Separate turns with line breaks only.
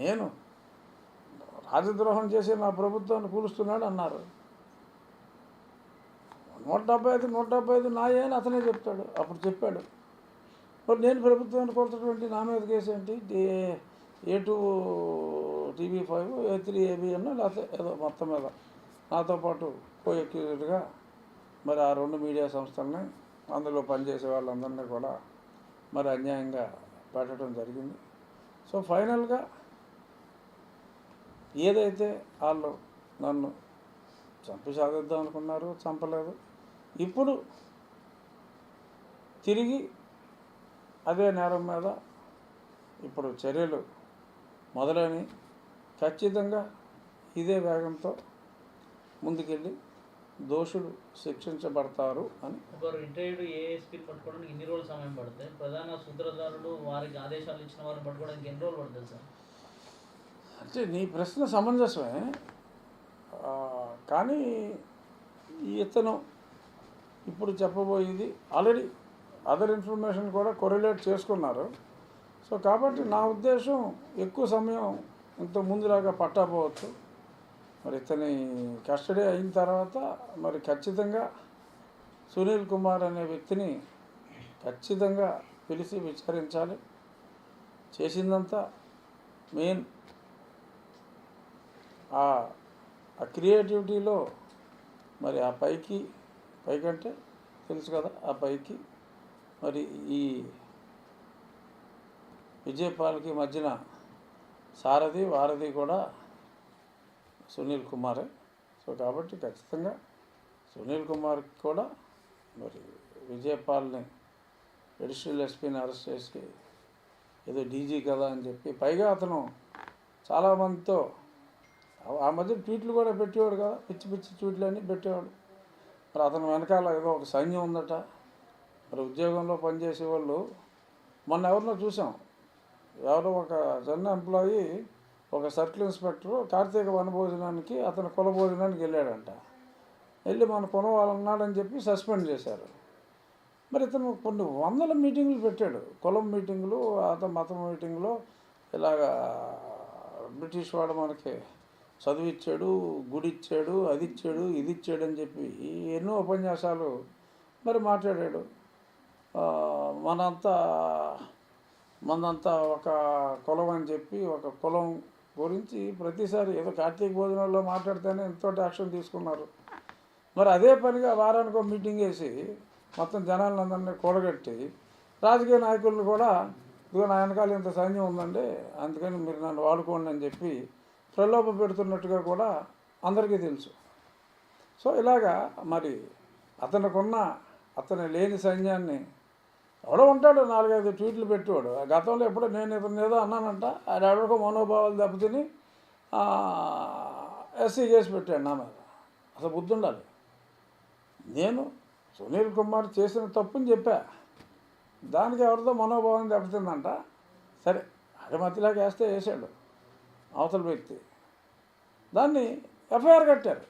నేను రాజద్రోహం చేసి నా ప్రభుత్వాన్ని కూలుస్తున్నాడు అన్నారు. 175 నాయే అని అతనే చెప్తాడు. అప్పుడు చెప్పాడు. మరి నేను ప్రభుత్వాన్ని కొడుతున్నటువంటి నా మీద కేసు ఏంటి? A2 TV5 A3 ABN లేకపోతే ఏదో మొత్తం మీద నాతో పాటు కో-అక్యూజ్డ్గా మరి ఆ 2 మీడియా సంస్థల్ని అందులో పనిచేసే వాళ్ళందరినీ కూడా మరి అన్యాయంగా పెట్టడం జరిగింది. సో ఫైనల్గా ఏదైతే వాళ్ళు నన్ను చంపి సాధిద్దాం అనుకున్నారు, చంపలేదు. ఇప్పుడు తిరిగి అదే నేరం మీద ఇప్పుడు చర్యలు మొదలైనవి. ఖచ్చితంగా ఇదే వేగంతో ముందుకెళ్ళి దోషులు శిక్షించబడతారు అని.
ఒక రిటైర్డ్ ఏఎస్పీ పట్టుకోవడానికి ఎన్ని రోజులు సమయం పడుతుంది? ప్రధాన సూత్రధారులు వారికి ఆదేశాలు ఇచ్చిన వారిని పట్టుకోవడానికి ఎన్ని రోజులు పడుతుంది సార్?
అంటే నీ ప్రశ్న సమంజసమే, కానీ ఇతను ఇప్పుడు చెప్పబోయేది ఆల్రెడీ అదర్ ఇన్ఫర్మేషన్ కూడా కొరిలేట్ చేసుకున్నారు. సో కాబట్టి నా ఉద్దేశం ఎక్కువ సమయం ఇంత ముందులాగా పట్టకపోవచ్చు. మరి ఇతని కస్టడీ అయిన తర్వాత మరి ఖచ్చితంగా సునీల్ కుమార్ అనే వ్యక్తిని ఖచ్చితంగా పిలిచి విచారించాలి. చేసిందంతా మెయిన్ ఆ క్రియేటివిటీలో మరి ఆ పైకంటే తెలుసు కదా, ఆ పైకి మరి ఈ విజయపాల్కి మధ్యన సారథి వారధి కూడా సునీల్ కుమారే. సో కాబట్టి ఖచ్చితంగా సునీల్ కుమార్కి కూడా మరి విజయపాల్ని అడిషనల్ ఎస్పీని అరెస్ట్ చేసి ఏదో డీజీ కదా అని చెప్పి, పైగా అతను చాలామందితో ఆ మధ్య ట్వీట్లు కూడా పెట్టేవాడు కదా, పిచ్చి పిచ్చి ట్వీట్లు అన్నీ పెట్టేవాడు. మరి అతను వెనకాల ఏదో ఒక సైన్యం ఉందట. మరి ఉద్యోగంలో పనిచేసే వాళ్ళు మొన్న ఎవరినో చూసాం, ఎవరో ఒక చిన్న ఎంప్లాయీ ఒక సర్కిల్ ఇన్స్పెక్టరు కార్తీక వనభోజనానికి అతను కుల భోజనానికి వెళ్ళాడంట. వెళ్ళి మన కొనవాలన్నాడని చెప్పి సస్పెండ్ చేశారు. మరి ఇతను కొన్ని వందల మీటింగులు పెట్టాడు, కులం మీటింగులు, అతను మతం మీటింగులో ఇలాగా బ్రిటిష్ వాడు మనకి చదువు ఇచ్చాడు, గుడి ఇచ్చాడు, అది ఇచ్చాడు, ఇది ఇచ్చాడు అని చెప్పి ఎన్నో ఉపన్యాసాలు మరి మాట్లాడాడు. మనంతా ఒక కులం అని చెప్పి ఒక కులం గురించి ప్రతిసారి ఏదో కార్తీక భోజనాల్లో మాట్లాడితేనే ఎంతో యాక్షన్ తీసుకున్నారు. మరి అదే పనిగా వారానికి ఒక మీటింగ్ వేసి మొత్తం జనాలందరినీ కూడగట్టి రాజకీయ నాయకులను కూడా ఇదిగో నా వెనకాల ఇంత సైన్యం ఉందండి, అందుకని మీరు నన్ను వాడుకోండి అని చెప్పి ప్రలోభ పెడుతున్నట్టుగా కూడా అందరికీ తెలుసు. సో ఇలాగా మరి అతను లేని సైన్యాన్ని ఎవడో ఉంటాడు, 4-5 ట్వీట్లు పెట్టేవాడు. గతంలో ఎప్పుడో నేను ఇతను ఏదో అన్నానంట, ఆయన ఎవరికో మనోభావాలు దెబ్బతిని ఎస్సీ కేసు పెట్టాడు నా మీద. అసలు బుద్ధి ఉండాలి. నేను సునీల్ కుమార్ చేసిన తప్పుని చెప్పా, దానికి ఎవరితో మనోభావం దెబ్బతిందంట. సరే అది మధ్యలాగా వేస్తే వేసాడు అవతల వ్యక్తి, దాన్ని ఎఫ్ఐఆర్ కట్టారు.